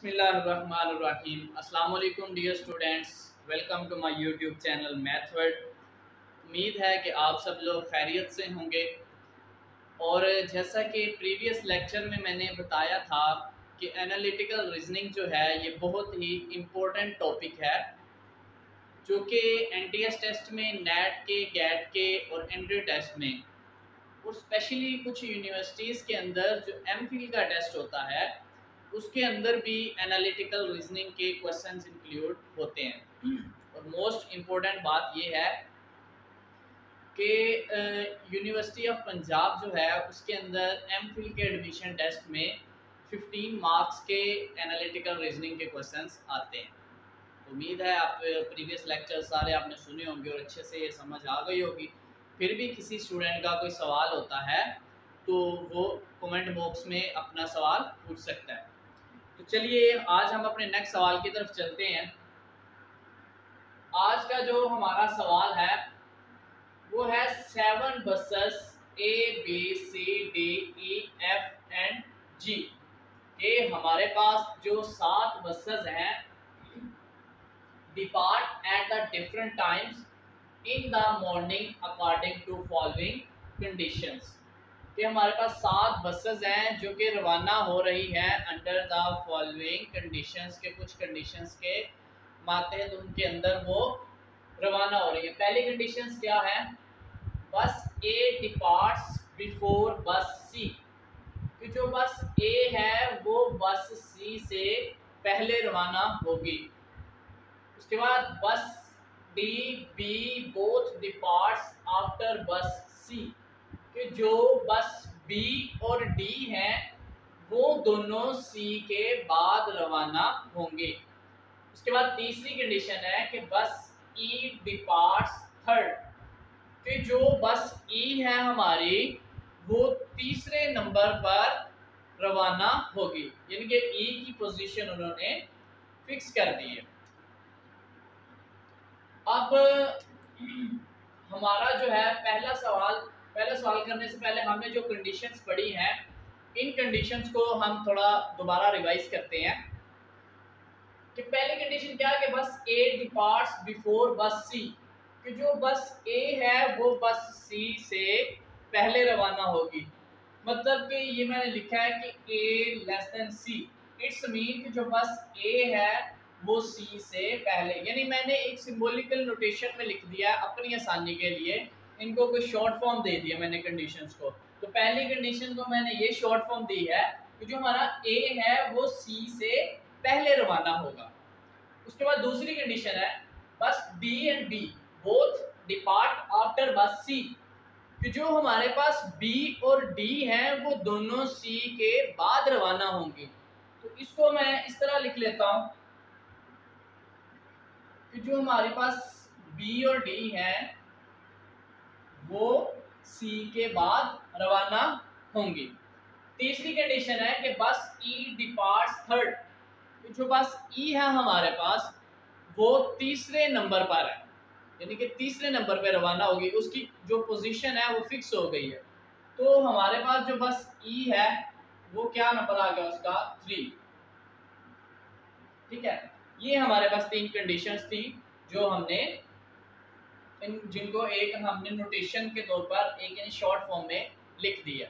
बिस्मिल्लाहिर्रहमानिर्रहीम। अस्सलाम वालेकुम dear students, welcome to my YouTube channel math world. उम्मीद है कि आप सब लोग खैरियत से होंगे। और जैसा कि प्रीवियस लेक्चर में मैंने बताया था कि एनालिटिकल रीजनिंग जो है ये बहुत ही इम्पोर्टेंट टॉपिक है, जो कि एनटीएस टेस्ट में, नेट के, गेट के और एंट्री टेस्ट में, और स्पेशली कुछ यूनिवर्सिटीज़ के अंदर जो एमफिल का टेस्ट होता है उसके अंदर भी एनालिटिकल रीजनिंग के क्वेश्चंस इंक्लूड होते हैं। और मोस्ट इम्पोर्टेंट बात यह है कि यूनिवर्सिटी ऑफ पंजाब जो है उसके अंदर एमफिल के एडमिशन टेस्ट में 15 मार्क्स के एनालिटिकल रीजनिंग के क्वेश्चंस आते हैं। तो उम्मीद है आप प्रीवियस लेक्चर सारे आपने सुने होंगे और अच्छे से ये समझ आ गई होगी। फिर भी किसी स्टूडेंट का कोई सवाल होता है तो वो कमेंट बॉक्स में अपना सवाल पूछ सकता है। तो चलिए आज हम अपने नेक्स्ट सवाल की तरफ चलते हैं। आज का जो हमारा सवाल है वो है 7 buses A B C D E F and G के हमारे पास जो 7 बसेस हैं depart at the different times in the morning according to following conditions. कि हमारे पास 7 बसेस हैं जो कि रवाना हो रही हैं अंडर द फॉलोइंग कंडीशंस के, कुछ कंडीशंस के मातहत उनके अंदर वो रवाना हो रही है। पहली कंडीशंस क्या है? बस ए डिपार्ट्स बिफोर बस सी, कि जो बस ए है वो बस सी से पहले रवाना होगी। उसके बाद bus D B both departs after bus C, कि जो बस बी और डी हैं वो दोनों सी के बाद रवाना होंगे। उसके बाद तीसरी कंडीशन है कि बस ई डिपार्ट्स थर्ड, कि जो बस ई है हमारी वो तीसरे नंबर पर रवाना होगी, यानी कि ई की पोजीशन उन्होंने फिक्स कर दी है। अब हमारा जो है पहला सवाल करने से पहले हमने जो कंडीशंस पढ़ी हैं इन कंडीशंस को हम थोड़ा दोबारा रिवाइज करते हैं। कि पहली कंडीशन क्या है कि बस ए डिपार्ट्स बिफोर बस सी, कि जो बस ए है वो बस सी से पहले रवाना होगी। मतलब कि ये मैंने लिखा है कि A less than C, it's mean कि जो बस ए है वो सी से पहले, यानी मैंने एक सिंबॉलिकल नोटेशन में लिख दिया अपनी आसानी के लिए, इनको कोई शॉर्ट फॉर्म दे दिया मैंने कंडीशंस को। तो पहली कंडीशन को मैंने ये शॉर्ट फॉर्म दी है कि जो हमारा ए है वो सी से पहले रवाना होगा। उसके बाद दूसरी कंडीशन है bus D and B both depart after bus C, कि जो हमारे पास बी और डी हैं वो दोनों सी के बाद रवाना होंगे। तो इसको मैं इस तरह लिख लेता हूं कि जो हमारे पास बी और डी हैं वो सी के बाद रवाना होंगी। तीसरी कंडीशन है कि बस ई डिपार्ट्स थर्ड, जो बस ई है हमारे पास वो तीसरे नंबर पर है, यानी कि तीसरे नंबर पे रवाना होगी, उसकी जो पोजीशन है वो फिक्स हो गई है। तो हमारे पास जो बस ई है वो क्या नंबर आ गया उसका 3। ठीक है, ये हमारे पास 3 कंडीशंस थी जो हमने जिनको एक हमने नोटेशन के तौर पर एक यानी शॉर्ट फॉर्म में लिख दिया।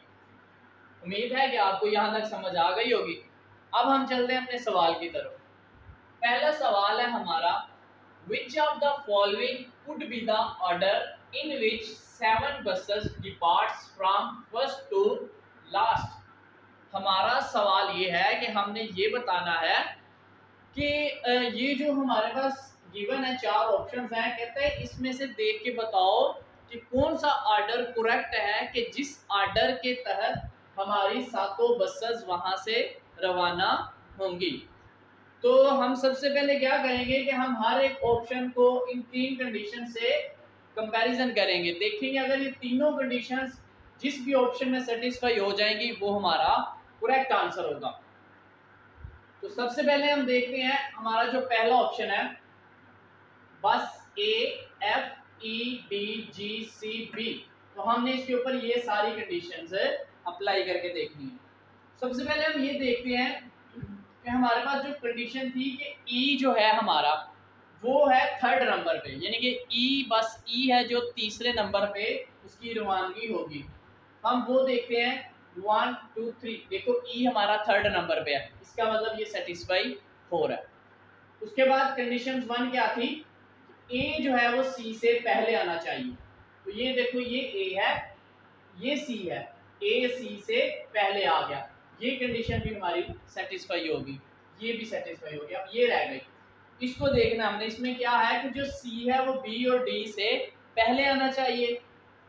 उम्मीद है कि आपको यहाँ तक समझ आ गई होगी। अब हम चलते हैं अपने सवाल की तरफ। पहला सवाल है हमारा, which of the following could be the order in which 7 buses departs from first to last। हमारा सवाल ये है कि हमने ये बताना है कि ये जो हमारे पास गिवन है 4 ऑप्शंस हैं, कहते हैं इसमें से देख के बताओ कि कौन सा ऑर्डर करेक्ट है कि जिस ऑर्डर के तहत हमारी 7 बसेस वहां से रवाना होंगी। तो हम सबसे पहले क्या करेंगे कि हम हर एक ऑप्शन को इन 3 कंडीशन से कंपैरिजन करेंगे, देखेंगे अगर ये तीनों कंडीशंस जिस भी ऑप्शन में सेटिस्फाई हो जाएंगी वो हमारा करेक्ट आंसर होगा। तो सबसे पहले हम देखते हैं हमारा जो पहला ऑप्शन है bus A F E D G C B, तो हमने इसके ऊपर ये सारी कंडीशंस अप्लाई करके देखनी है। सबसे पहले हम ये देखते हैं कि हमारे पास जो कंडीशन थी कि ई जो है हमारा वो है थर्ड नंबर पे, यानी कि ई बस ई है जो तीसरे नंबर पे उसकी रवानगी होगी। हम वो देखते हैं 1 2 3, देखो ई हमारा थर्ड नंबर पे है, इसका मतलब ये सेटिस्फाई हो रहा है। उसके बाद कंडीशन 1 क्या थी, ए जो है वो सी से पहले आना चाहिए। तो ये देखो ये ए है, ये सी है, ए सी से पहले आ गया, ये कंडीशन भी हमारी सेटिस्फाई होगी, ये भी सेटिस्फाई हो गया। अब ये रह गई, इसको देखना हमने, इसमें क्या है कि जो सी है वो बी और डी से पहले आना चाहिए।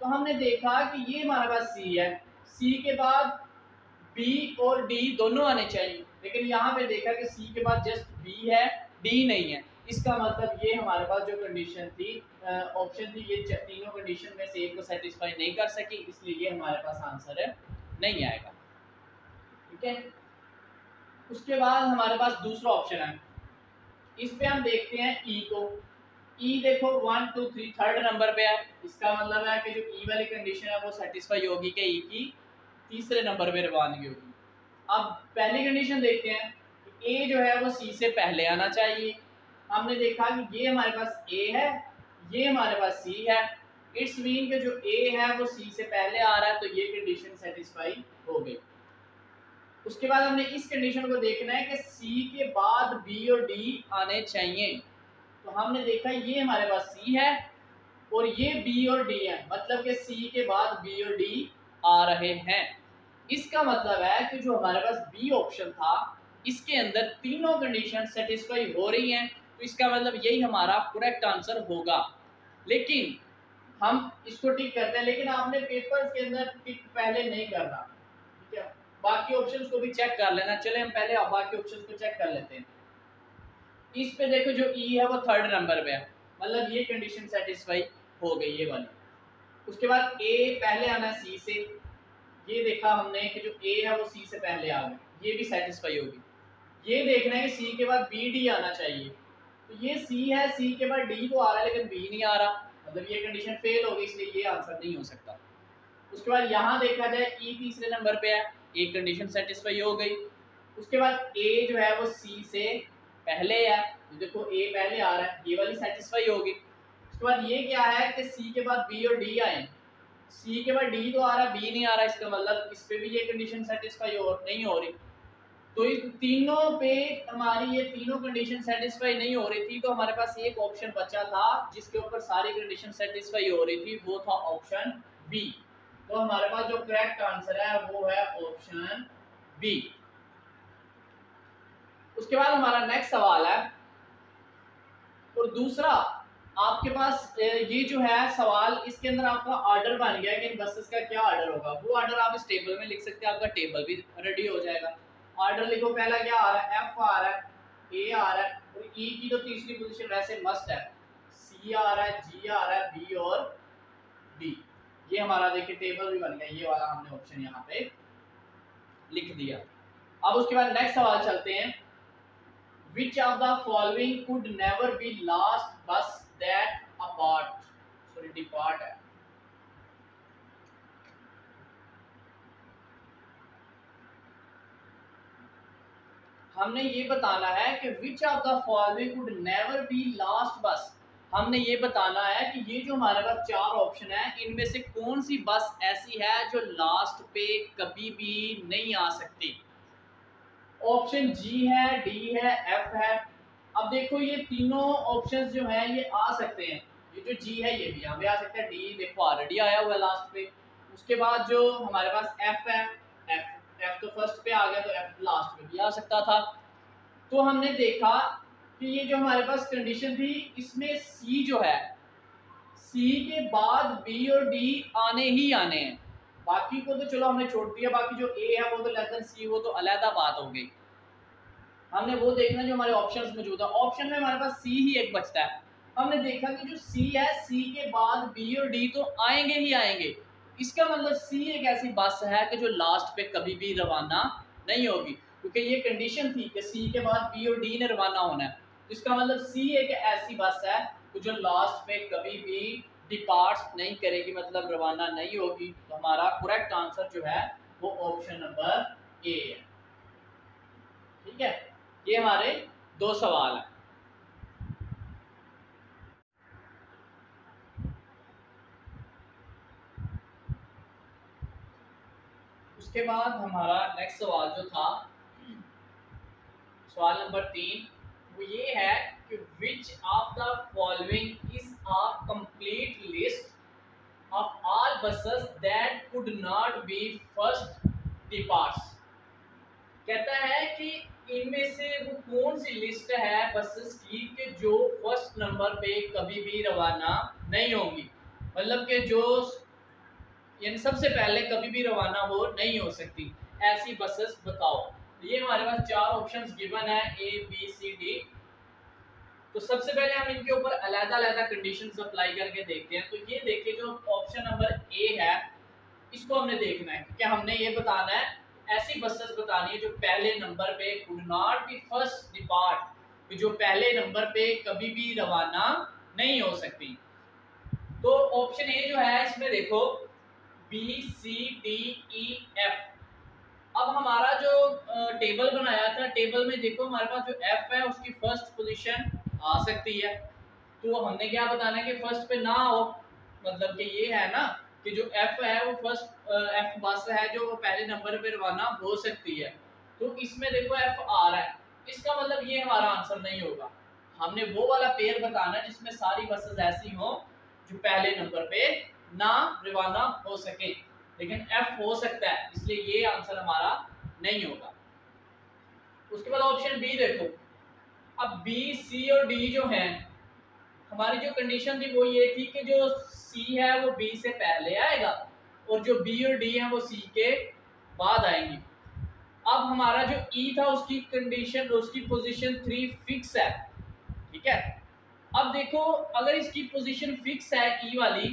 तो हमने देखा कि ये हमारे पास सी है, सी के बाद बी और डी दोनों आने चाहिए, लेकिन यहाँ पे देखा कि सी के बाद जस्ट बी है, डी नहीं है। इसका मतलब ये हमारे पास जो कंडीशन थी, ऑप्शन थी, ये तीनों कंडीशन में से एक को सेटिस्फाई नहीं कर सकी, इसलिए ये हमारे पास आंसर नहीं आएगा। ठीक है, उसके बाद हमारे पास दूसरा ऑप्शन है, इस पे हम देखते हैं ई को। ई देखो 1 2 3 थर्ड नंबर पे है, इसका मतलब है कि जो ई वाली कंडीशन है वो सेटिस्फाई होगी कि ई की तीसरे नंबर पे रवानगी होगी। अब पहली कंडीशन देखते हैं, ए जो है वो सी से पहले आना चाहिए। हमने देखा कि ये हमारे पास ए है, ये हमारे पास सी है, इट्स मीन कि जो ए है वो सी से पहले आ रहा है, तो ये कंडीशन सेटिस्फाई हो गई। उसके बाद हमने इस कंडीशन को देखना है कि सी के बाद बी और डी आने चाहिए। तो हमने देखा ये हमारे पास सी है और ये बी और डी है, मतलब कि सी के बाद बी और डी आ रहे हैं। इसका मतलब है कि जो हमारे पास बी ऑप्शन था इसके अंदर तीनों कंडीशन सेटिस्फाई हो रही हैं, तो इसका मतलब यही हमारा करेक्ट आंसर होगा। लेकिन हम इसको टिक करते हैं, लेकिन आपने पेपर्स के अंदर टिक पहले नहीं करना, ठीक है, बाकी ऑप्शंस को भी चेक कर लेना। चले हम पहले बाकी ऑप्शंस को चेक कर लेते हैं। इस पे देखो जो ई है वो थर्ड नंबर पे है, मतलब ये कंडीशन सेटिस्फाई हो गई ये वाली। उसके बाद ए पहले आना है सी से, ये देखा हमने कि जो ए है वो सी से पहले आ गया, ये भी सेटिस्फाई होगी। ये देखना है कि सी के बाद बी डी आना चाहिए, तो ये सी है, सी के बाद डी तो आ रहा है लेकिन बी नहीं आ रहा, मतलब ये कंडीशन फेल हो गई, इसलिए ये आंसर नहीं हो सकता। उसके बाद यहाँ देखा जाए ई तीसरे नंबर पे है, एक कंडीशन सेटिस्फाई हो गई। उसके बाद ए जो है वो सी से पहले है, तो देखो ए पहले आ रहा है, ये वाली सेटिस्फाई होगी। उसके बाद ये क्या है कि सी के बाद बी और डी आए, सी के बाद डी तो आ रहा है, बी नहीं आ रहा, इसका मतलब इस पे भी ये कंडीशन सेटिस्फाई नहीं हो रही। तो इस तीनों पे हमारी ये तीनों कंडीशन सेटिस्फाई नहीं हो रही थी, तो हमारे पास एक ऑप्शन बचा था जिसके ऊपर सारी कंडीशन सेटिस्फाई हो रही थी, वो था ऑप्शन बी। तो हमारे पास जो करेक्ट आंसर है वो है ऑप्शन बी। उसके बाद हमारा नेक्स्ट सवाल है, और दूसरा आपके पास ये जो है सवाल, इसके अंदर आपका ऑर्डर बन गया कि इन बसेस का क्या ऑर्डर होगा, वो ऑर्डर आप इस टेबल में लिख सकते हैं, आपका टेबल भी रेडी हो जाएगा। ऑर्डर लिखो, पहला क्या आ रहा है, एफ आ रहा है, ए आ रहा है, और ई की तो तीसरी पोजीशन वैसे मस्ट है, सी आ रहा है, जी आ रहा है, बी और डी। ये हमारा देखिए टेबल भी बन गया, ये वाला हमने ऑप्शन यहाँ पे लिख दिया। अब उसके बाद नेक्स्ट सवाल चलते हैं, Which of the following could never be last bus that depart है। हमने ये बताना है कि which of the following could never be last bus, हमने ये बताना है कि ये जो हमारे पास चार ऑप्शन है इनमें से कौन सी बस ऐसी है जो लास्ट पे कभी भी नहीं आ सकती। ऑप्शन जी है, डी है, एफ है। अब देखो ये तीनों ऑप्शंस जो हैं ये आ सकते हैं, ये जो जी है ये भी यहाँ पे आ सकता है, डी देखो ऑलरेडी आया हुआ है लास्ट पे। उसके बाद जो हमारे पास एफ है, एफ तो फर्स्ट पे आ गया, तो एफ लास्ट पे भी आ सकता था। तो हमने देखा कि ये जो हमारे पास कंडीशन थी इसमें सी जो है, सी के बाद बी और डी आने ही आने हैं, बाकी को तो चलो हमने छोड़ दिया, बाकी जो ए है वो तो लेस देन सी, वो तो अलग बात हो गई। हमने वो देखना जो हमारे ऑप्शंस मौजूद है, ऑप्शन में हमारे पास सी ही एक बचता है। हमने देखा कि जो सी है, सी के बाद बी और डी तो आएंगे ही आएंगे, इसका मतलब सी एक ऐसी बस है कि जो लास्ट पे कभी भी रवाना नहीं होगी, क्योंकि ये कंडीशन थी कि सी के बाद बी और डी ने रवाना होना है। इसका मतलब सी एक ऐसी बस है जो लास्ट पे कभी भी डिपार्ट नहीं करेगी, मतलब रवाना नहीं होगी। तो हमारा करेक्ट आंसर जो है वो ऑप्शन नंबर ए है। ठीक है, ये हमारे 2 सवाल हैं। उसके बाद हमारा नेक्स्ट सवाल जो था, सवाल नंबर 3, वो ये है कि which of the following is a complete list of all buses that could not be first departs. कहता है कि इनमें से वो कौन सी लिस्ट है बसेस की कि जो फर्स्ट नंबर पे कभी भी रवाना नहीं होंगी, मतलब कि जो यानी सबसे पहले कभी भी रवाना हो नहीं हो सकती, ऐसी बसेस बताओ। ये हमारे पास 4 ऑप्शंस गिवन है, ए बी सी डी। तो सबसे पहले हम इनके ऊपर अलग-अलग कंडीशंस अप्लाई करके देखते हैं। तो ये देखिए, जो ऑप्शन नंबर ए है इसको हमने देखना है, क्योंकि हमने ये बताना है ऐसी बसेस बतानी है जो पहले नंबर पे could not be first depart, जो पहले नंबर पे कभी भी रवाना नहीं हो सकती। तो ऑप्शन ए जो है इसमें देखो B C D E F. अब हमारा जो टेबल बनाया था, टेबल में देखो हमारे पास जो एफ है उसकी फर्स्ट पोजीशन आ सकती है। तो हमने क्या बताना है कि फर्स्ट पे ना हो, मतलब कि ये है ना कि जो एफ है वो फर्स्ट एफ बस है जो वो पहले नंबर पे रवाना हो सकती है। तो इसमें देखो एफ आ रहा है, इसका मतलब ये हमारा आंसर नहीं होगा। हमने वो वाला पेयर बताना है जिसमें सारी बसेस ऐसी हो जो पहले नंबर पे ना रवाना हो सके, लेकिन एफ हो सकता है, इसलिए ये आंसर हमारा नहीं होगा। उसके बाद ऑप्शन बी देखो, अब बी सी और डी जो हैं, हमारी जो कंडीशन थी वो ये थी कि जो सी है वो बी से पहले आएगा और जो बी और डी है वो सी के बाद आएंगी। अब हमारा जो ई था उसकी कंडीशन, उसकी पोजीशन 3 फिक्स है, ठीक है। अब देखो अगर इसकी पोजीशन फिक्स है ई वाली,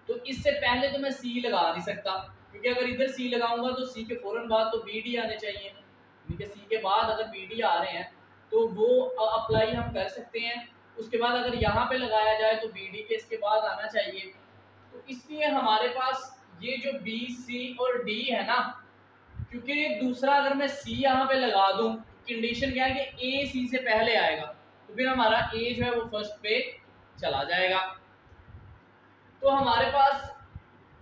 तो इससे पहले तो मैं सी लगा नहीं सकता, क्योंकि अगर इधर सी लगाऊंगा तो सी के फौरन बाद तो बी डी आने चाहिए, ठीक है। सी के बाद अगर बी डी आ रहे हैं तो वो अप्लाई हम कर सकते हैं। उसके बाद अगर यहाँ पे लगाया जाए तो बी डी के इसके बाद आना चाहिए। तो इसलिए हमारे पास ये जो बी सी और डी है ना, क्योंकि ये दूसरा अगर मैं सी यहाँ पे लगा दूं, कंडीशन क्या है कि ए सी से पहले आएगा, तो फिर हमारा ए जो है वो फर्स्ट पे चला जाएगा। तो हमारे पास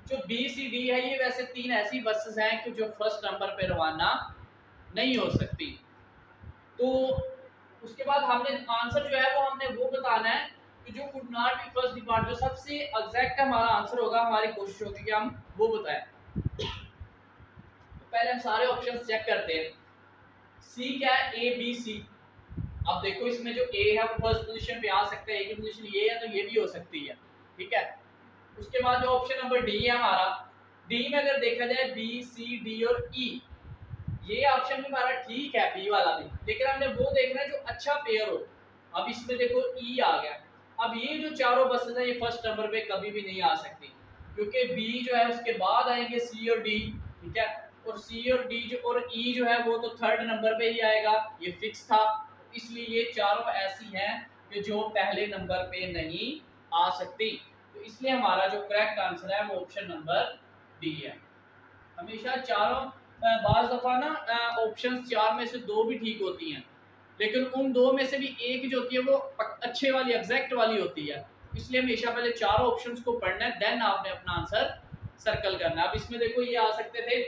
जो बी सी डी है ये वैसे 3 ऐसी बसेस हैं कि जो फर्स्ट नंबर पे रवाना नहीं हो सकती। तो उसके बाद हमने आंसर जो है वो हमने वो बताना है कि जो could not be first depart, जो सबसे एग्जैक्ट हमारा आंसर होगा, हमारी कोशिश होगी कि हम वो बताएं। तो पहले हम सारे ऑप्शंस चेक करते हैं। सी क्या है, ए बी सी। अब देखो इसमें जो ए है वो फर्स्ट पोजीशन पे आ सकता है, ए की पोजीशन ये है तो ये भी हो सकती है, ठीक है। उसके बाद जो ऑप्शन नंबर डी है हमारा, डी में अगर देखा जाए बी सी डी और ई, ये ऑप्शन भी हमारा ठीक है, बी वाला भी, लेकिन हमने वो देखना है जो अच्छा पेयर हो। अब इसमें देखो ई आ गया। अब ये जो चारों बसेस हैं ये फर्स्ट नंबर पे कभी भी नहीं आ सकती, क्योंकि बी जो है उसके बाद आएंगे सी और डी, ठीक है। और सी और डी जो और ई जो है वो तो थर्ड नंबर पे ही आएगा, ये फिक्स था। इसलिए ये चारों ऐसी हैं कि जो पहले नंबर पे नहीं आ सकती। तो इसलिए हमारा जो करेक्ट आंसर है वो ऑप्शन नंबर डी है। हमेशा चारों बाज दफा ना ऑप्शन 4 में से 2 भी ठीक होती हैं, लेकिन उन 2 में से भी एक जो होती है वो अच्छे वाली एग्जैक्ट वाली होती है। इसलिए हमेशा पहले चारों ऑप्शंस को पढ़ना है, देन आपने अपना आंसर सर्कल करना है। अब इसमें देखो ये आ सकते थे,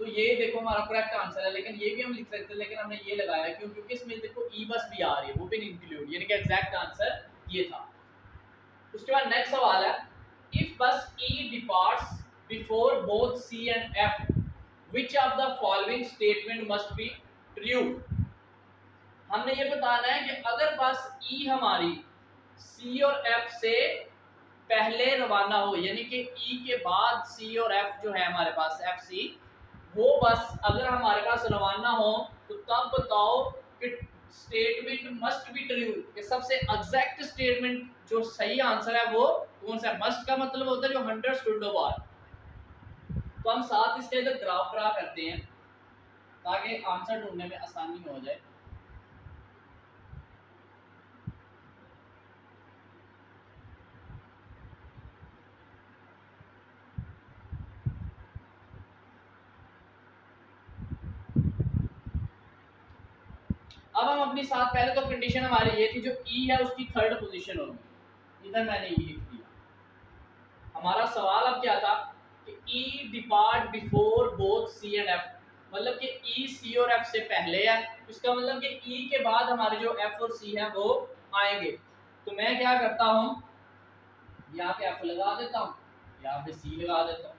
तो ये देखो हमारा करेक्ट आंसर है, लेकिन ये भी हम लिख सकते हैं, लेकिन हमने ये लगाया क्यों, क्योंकि इसमें देखो ई बस भी आ रही है, वो भी इंक्लूड, यानी कि एग्जैक्ट आंसर ये था। उसके बाद नेक्स्ट सवाल है, if bus E departs before both C and F, which of the following statement must be true. हमने ये बताना है कि अगर बस ई हमारी सी और एफ से पहले रवाना हो, यानी कि ई के बाद सी और एफ जो है हमारे पास एफ सी, वो बस अगर हमारे पास रवाना हो तो तब बताओ कि स्टेटमेंट मस्ट बी ट्रू, कि सबसे एग्जैक्ट स्टेटमेंट जो सही आंसर है वो कौन सा है। मस्ट का मतलब होता है जो 100 बार। तो हम साथ इसके इधर ग्राफ ड्रा करते हैं ताकि आंसर ढूंढने में आसानी हो जाए। अब हम अपनी साथ पहले तो कंडीशन हमारी ये थी, जो ई है उसकी थर्ड पोजीशन होगी, इधर मैंने ई लिख दिया। हमारा सवाल अब क्या था कि E depart before both C and F, मतलब कि ई सी और एफ से पहले है, इसका मतलब कि ई के बाद हमारे जो एफ और सी है वो आएंगे। तो मैं क्या करता हूँ, यहाँ पे एफ लगा देता हूँ, यहाँ पे सी लगा देता हूँ।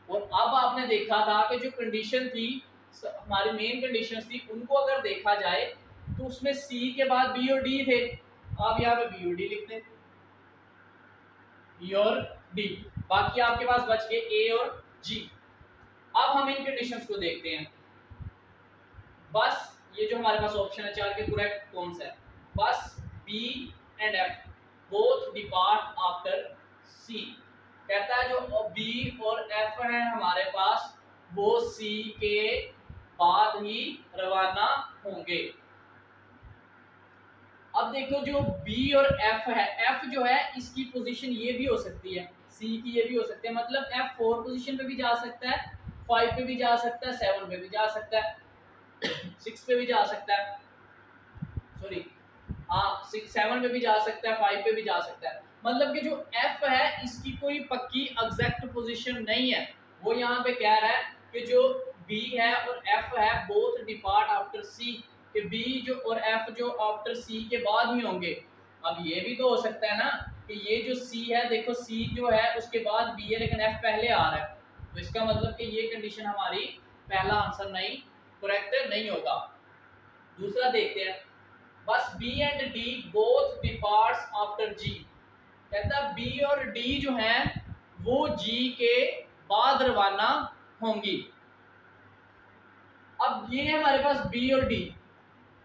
और अब आपने देखा था कि जो कंडीशन थी, हमारी मेन कंडीशन थी, उनको अगर देखा जाए तो उसमें सी के बाद बी और डी थे। आप यहाँ पे बी और डी लिखते, बी और डी, बाकी आपके पास बच गए ए और जी। अब हम इन कंडीशंस को देखते हैं। बस ये जो हमारे पास ऑप्शन है चार के करेक्ट कौन सा है, bus B and F both depart after C. कहता है जो बी और एफ है हमारे पास वो सी के बाद ही रवाना होंगे। अब देखो जो बी और एफ है, एफ जो है इसकी पोजीशन ये भी हो सकती है, सी की ये भी हो सकती है, मतलब एफ 4 पोजीशन पे भी जा सकता है, 5 पे भी जा सकता है, 7 पे भी जा सकता है, 6 पे भी जा सकता है, सॉरी हाँ 7 पे भी जा सकता है, 5 पे भी जा सकता है। मतलब कि जो एफ है इसकी कोई पक्की एग्जैक्ट पोजीशन नहीं है। वो यहाँ पे कह रहा है कि जो बी है और एफ है बोथ डिपार्ट आफ्टर सी, कि बी जो और एफ जो आफ्टर सी के बाद ही होंगे। अब ये भी तो हो सकता है ना कि ये जो सी है, देखो सी जो है उसके बाद बी है लेकिन एफ पहले आ रहा है, तो इसका मतलब कि ये कंडीशन हमारी पहला आंसर नहीं, करेक्ट नहीं होगा। दूसरा देखते हैं, bus B and D both departs after G. कहता है बी और डी जो हैं वो जी के बाद रवाना होंगी। अब ये है हमारे पास बी और डी,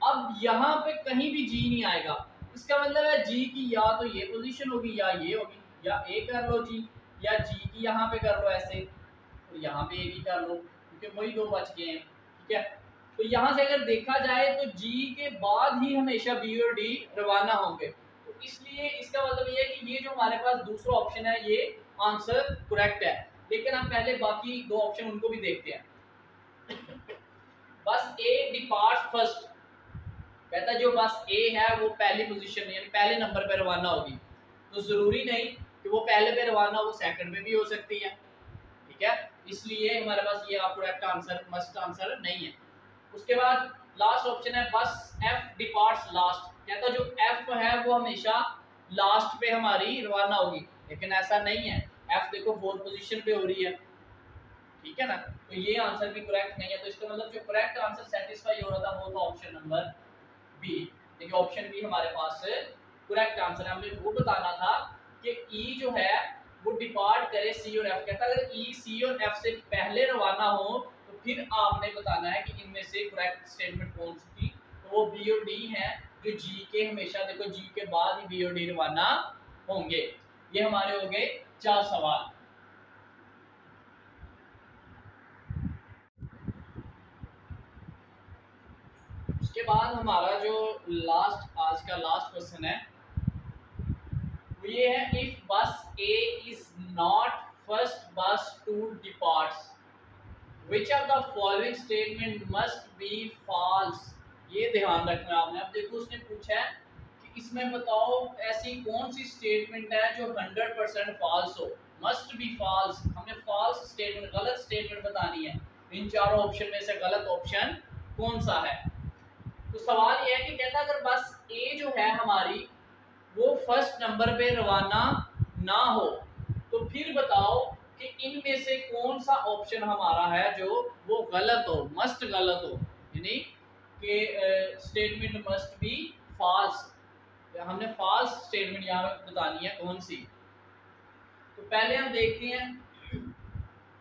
अब यहाँ पे कहीं भी जी नहीं आएगा, इसका मतलब है जी की या तो ये पोजीशन होगी या ये होगी, या ए कर लो जी, या जी की यहाँ पे कर लो ऐसे, और यहाँ पे ए भी कर लो, क्योंकि वही दो बच गए हैं। ठीक है, तो यहाँ से अगर देखा जाए तो जी के बाद ही हमेशा बी और डी रवाना होंगे, तो इसलिए इसका मतलब ये है कि ये जो हमारे पास दूसरा ऑप्शन है ये आंसर करेक्ट है। लेकिन हम पहले बाकी दो ऑप्शन उनको भी देखते हैं। बस ए डिपार्ट्स फर्स्ट, कहता है जो बस ए है वो पहली पोजीशन यानी पहले नंबर पे रवाना होगी, तो जरूरी नहीं कि वो पहले पे रवाना हो, वो सेकंड पे भी हो सकती है। ठीक है, इसलिए हमारे पास ये करेक्ट आंसर मस्ट आंसर नहीं है। उसके बाद लास्ट ऑप्शन है बस एफ डिपार्ट्स लास्ट, कहता जो एफ है वो हमेशा लास्ट पे हमारी रवाना होगी, लेकिन ऐसा नहीं है, एफ देखो 4th पोजीशन पे हो रही है। ठीक है ना, तो ये आंसर भी करेक्ट नहीं है, तो इसका मतलब जो करेक्ट आंसर सेटिस्फाई हो रहा था वो था ऑप्शन नंबर बी। देखिए ऑप्शन बी हमारे पास करेक्ट आंसर है। हमने वो बताना था कि ई जो है वो डिपार्ट करे सी और एफ, कहता है अगर ई सी और एफ से पहले रवाना हो तो फिर आपने बताना है कि इनमें से करेक्ट स्टेटमेंट कौन सी थी, तो वो बी और डी है जो जी के हमेशा देखो जी के बाद ही बी और डी रवाना होंगे। ये हमारे हो गए 4 सवाल। उसके बाद हमारा जो आज का लास्ट क्वेश्चन है वो ये है, if bus A is not first bus to departs which of the following statement must be false. ये ध्यान रखना है आपने। अब देखो उसने पूछा है कि इसमें बताओ ऐसी कौन सी स्टेटमेंट है जो 100% फॉल्स हो, मस्ट बी फॉल्स। हमने फॉल्स स्टेटमेंट गलत स्टेटमेंट बतानी है। इन चारों ऑप्शन में से गलत ऑप्शन कौन सा है। तो सवाल ये है कि कहता अगर बस ए जो है हमारी वो फर्स्ट नंबर पे रवाना ना हो तो फिर बताओ कि इनमें से कौन सा ऑप्शन हमारा है जो वो गलत हो, मस्ट गलत हो, यानी कि स्टेटमेंट मस्ट बी फॉल्स। हमने फॉल्स स्टेटमेंट यहाँ पे बतानी है कौन सी। तो पहले हम देखते हैं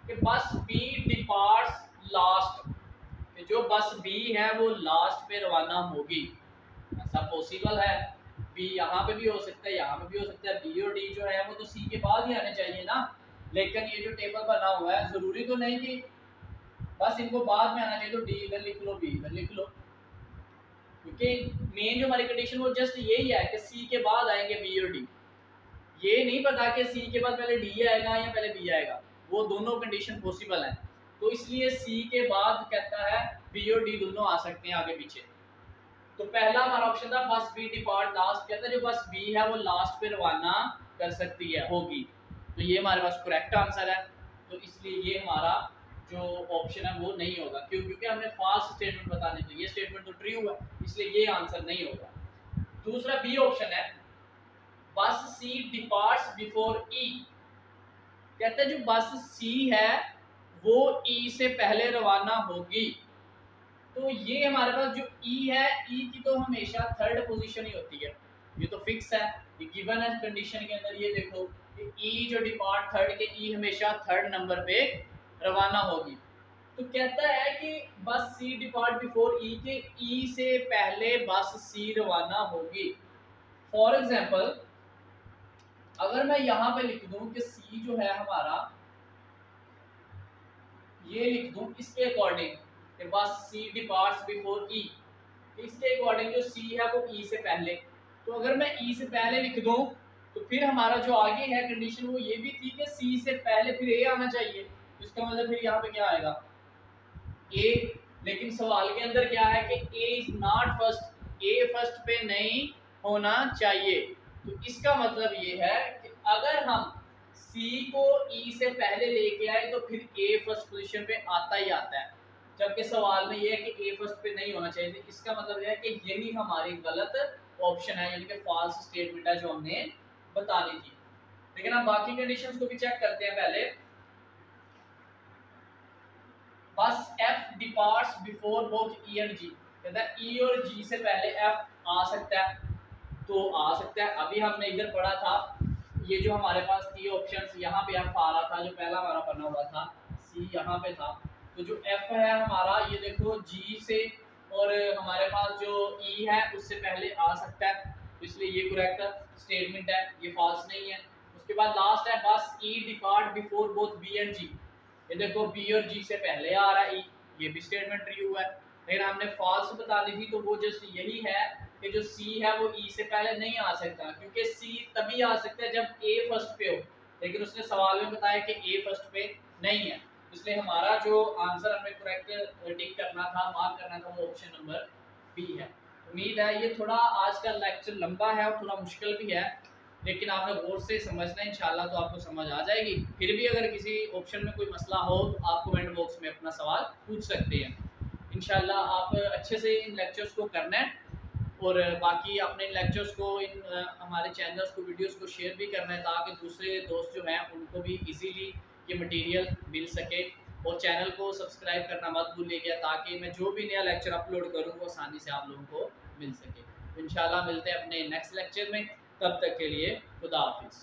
कि बस बी डिपार्ट्स लास्ट, जो बस बी है वो लास्ट पे रवाना होगी। ऐसा पॉसिबल है, बी यहाँ पे भी हो सकता है, यहाँ पे भी हो सकता है। बी और डी जो है वो तो सी के बाद ही आने चाहिए ना, लेकिन ये जो टेबल बना हुआ है जरूरी तो नहीं कि बस इनको बाद में आना चाहिए, तो डी इधर लिख लो, बी इधर लिख लो, क्योंकि मेन जो हमारी कंडीशन वो जस्ट यही है कि सी के बाद आएंगे बी और डी। ये नहीं पता कि सी के बाद पहले डी आएगा या पहले बी आएगा, वो दोनों कंडीशन पॉसिबल है। तो इसलिए सी के बाद कहता है बी और डी दोनों आ सकते हैं आगे पीछे। तो पहला हमारा ऑप्शन था बस बी डिपार्ट लास्ट, कहता है जो बस बी है वो लास्ट पे रवाना कर सकती है होगी, तो ये हमारे पास करेक्ट आंसर है। तो इसलिए ये हमारा जो ऑप्शन है वो नहीं होगा, क्यों? क्योंकि हमने फास्ट स्टेटमेंट बताने, तो ये स्टेटमेंट तो ट्रू है, इसलिए ये आंसर नहीं होगा। दूसरा बी ऑप्शन है बस सी डिपार्ट्स बिफोर ई, कहते हैं जो बस सी है वो ई से पहले रवाना होगी, तो ये हमारे पास जो ई है, ई की तो हमेशा थर्ड पोजीशन ही होती है, ये तो फिक्स है, ये गिवन है कंडीशन के अंदर। ये देखो ई जो डिपार्ट थर्ड के, ई हमेशा थर्ड नंबर पे रवाना होगी। तो कहता है कि बस सी डिपार्ट बिफोर ई, के ई से पहले बस सी रवाना होगी। फॉर एग्जाम्पल अगर मैं यहाँ पे लिख दूं कि सी जो है हमारा, ये लिख दूं इसके अकॉर्डिंग कि बस सी डिपार्ट्स बिफोर ई, इसके अकॉर्डिंग जो सी है वो ई से पहले, तो अगर मैं ई से पहले लिख दूं तो फिर हमारा जो आगे है कंडीशन वो ये भी थी कि सी से पहले फिर ए आना चाहिए, तो इसका मतलब फिर यहाँ पे क्या आएगा ए, लेकिन सवाल के अंदर क्या है कि A is not first, A first पे नहीं होना चाहिए। तो इसका मतलब ये है कि अगर हम सी को ई से पहले लेके आए तो फिर ए फर्स्ट पोजीशन पे आता ही आता है, जबकि सवाल में ये है कि ए फर्स्ट पे नहीं होना चाहिए। तो इसका मतलब यह है कि यही हमारी गलत ऑप्शन है, यानी कि फॉल्स स्टेटमेंट है जो हमने बतानी थी। लेकिन हम बाकी कंडीशंस को भी चेक करते हैं पहले। Bus F departs before both E and G, कहता है ई और जी से पहले एफ आ सकता है, तो आ सकता है। अभी हमने इधर पढ़ा था, ये जो हमारे पास थी ऑप्शंस, यहाँ पे एफ आ रहा था, जो पहला हमारा पढ़ना हुआ था, सी यहाँ पे था, तो जो एफ है हमारा ये देखो जी से और हमारे पास जो ई है उससे पहले आ सकता है, तो इसलिए ये करेक्ट स्टेटमेंट है, ये फॉल्स नहीं है। उसके बाद लास्ट है bus E depart before both B and G, ये देखो बी और जी से पहले आ रहा है ई, ये भी स्टेटमेंट ट्रू है। लेकिन हमने फॉल्स बतानी थी, तो वो जस्ट यही है कि जो सी है वो ई से पहले नहीं आ सकता, क्योंकि सी तभी आ सकता है जब ए फर्स्ट पे हो, लेकिन उसने सवाल में बताया कि ए फर्स्ट पे नहीं है, इसलिए हमारा जो आंसर हमें करेक्ट टिक करना था, मार्क करना था, वो ऑप्शन नंबर बी है। उम्मीद है ये थोड़ा आज का लेक्चर लंबा है और थोड़ा मुश्किल भी है, लेकिन आपने गौर से समझना है, इंशाल्लाह तो आपको समझ आ जाएगी। फिर भी अगर किसी ऑप्शन में कोई मसला हो तो आप कमेंट बॉक्स में अपना सवाल पूछ सकते हैं। इंशाल्लाह आप अच्छे से इन लेक्चर्स को करना है, और बाकी अपने लेक्चर्स को इन हमारे चैनल्स को, वीडियोस को शेयर भी करना है, ताकि दूसरे दोस्त जो हैं उनको भी इजीली ये मटेरियल मिल सके। और चैनल को सब्सक्राइब करना मत भूलिएगा, ताकि मैं जो भी नया लेक्चर अपलोड करूँ वो आसानी से आप लोगों को मिल सके। इंशाल्लाह मिलते हैं अपने नेक्स्ट लेक्चर में, तब तक के लिए खुदा हाफिज़।